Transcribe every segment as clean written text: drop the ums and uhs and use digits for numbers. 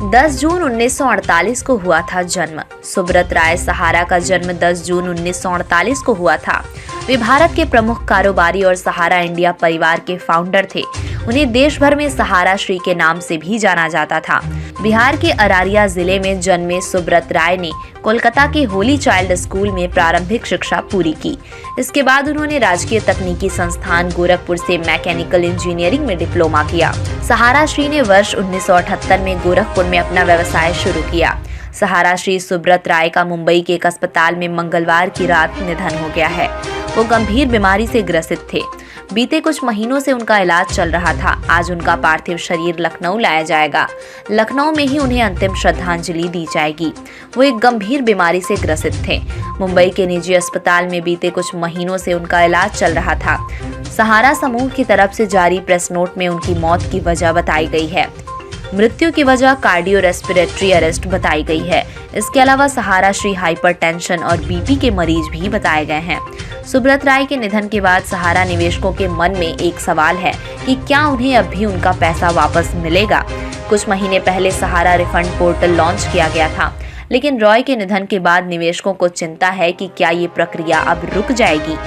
10 जून 1948 को हुआ था जन्म। सुब्रत राय सहारा का जन्म 10 जून 1948 को हुआ था। वे भारत के प्रमुख कारोबारी और सहारा इंडिया परिवार के फाउंडर थे। उन्हें देश भर में सहारा श्री के नाम से भी जाना जाता था। बिहार के अरारिया जिले में जन्मे सुब्रत राय ने कोलकाता के होली चाइल्ड स्कूल में प्रारंभिक शिक्षा पूरी की। इसके बाद उन्होंने राजकीय तकनीकी संस्थान गोरखपुर से मैकेनिकल इंजीनियरिंग में डिप्लोमा किया। सहारा श्री ने वर्ष 1978 में गोरखपुर में अपना व्यवसाय शुरू किया। सहारा श्री सुब्रत राय का मुंबई के एक अस्पताल में मंगलवार की रात निधन हो गया है। वो गंभीर बीमारी से ग्रसित थे। बीते कुछ महीनों से उनका इलाज चल रहा था। आज उनका पार्थिव शरीर लखनऊ लाया जाएगा। लखनऊ में ही उन्हें अंतिम श्रद्धांजलि दी जाएगी। वो एक गंभीर बीमारी से ग्रसित थे। मुंबई के निजी अस्पताल में बीते कुछ महीनों से उनका इलाज चल रहा था। सहारा समूह की तरफ से जारी प्रेस नोट में उनकी मौत की वजह बताई गई है। मृत्यु की वजह कार्डियो रेस्पिरेटरी अरेस्ट बताई गई है। इसके अलावा सहारा श्री हाइपरटेंशन और बीपी के मरीज भी बताए गए हैं। सुब्रत राय के निधन के बाद सहारा निवेशकों के मन में एक सवाल है कि क्या उन्हें अब भी उनका पैसा वापस मिलेगा। कुछ महीने पहले सहारा रिफंड पोर्टल लॉन्च किया गया था, लेकिन रॉय के निधन के बाद निवेशकों को चिंता है कि क्या ये प्रक्रिया अब रुक जाएगी।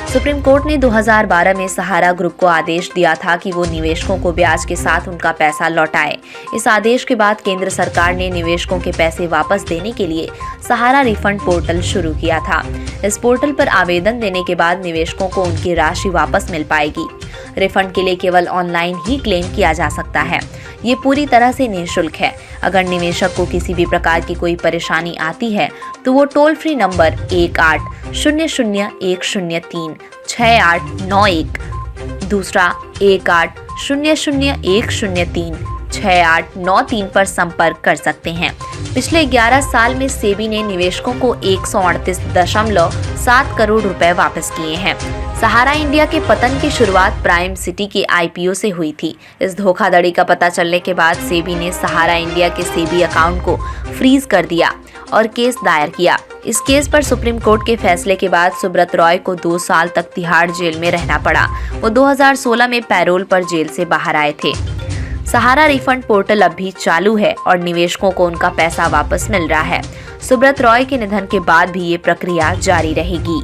सुप्रीम कोर्ट ने 2012 में सहारा ग्रुप को आदेश दिया था कि वो निवेशकों को ब्याज के साथ उनका पैसा लौटाए। इस आदेश के बाद केंद्र सरकार ने निवेशकों के पैसे वापस देने के लिए सहारा रिफंड पोर्टल शुरू किया था। इस पोर्टल पर आवेदन देने के बाद निवेशकों को उनकी राशि वापस मिल पाएगी। रिफंड के लिए केवल ऑनलाइन ही क्लेम किया जा सकता है। ये पूरी तरह से निःशुल्क है। अगर निवेशक को किसी भी प्रकार की कोई परेशानी आती है तो वो टोल फ्री नंबर 1800-103-6891, दूसरा 1800-103-6893 पर संपर्क कर सकते हैं। पिछले 11 साल में सेबी ने निवेशकों को 138.7 करोड़ रुपए वापस किए हैं। सहारा इंडिया के पतन की शुरुआत प्राइम सिटी के आईपीओ से हुई थी। इस धोखाधड़ी का पता चलने के बाद सेबी ने सहारा इंडिया के सेबी अकाउंट को फ्रीज कर दिया और केस दायर किया। इस केस पर सुप्रीम कोर्ट के फैसले के बाद सुब्रत रॉय को 2 साल तक तिहाड़ जेल में रहना पड़ा। वो 2016 में पैरोल पर जेल से बाहर आए थे। सहारा रिफंड पोर्टल अब भी चालू है और निवेशकों को उनका पैसा वापस मिल रहा है। सुब्रत रॉय के निधन के बाद भी ये प्रक्रिया जारी रहेगी।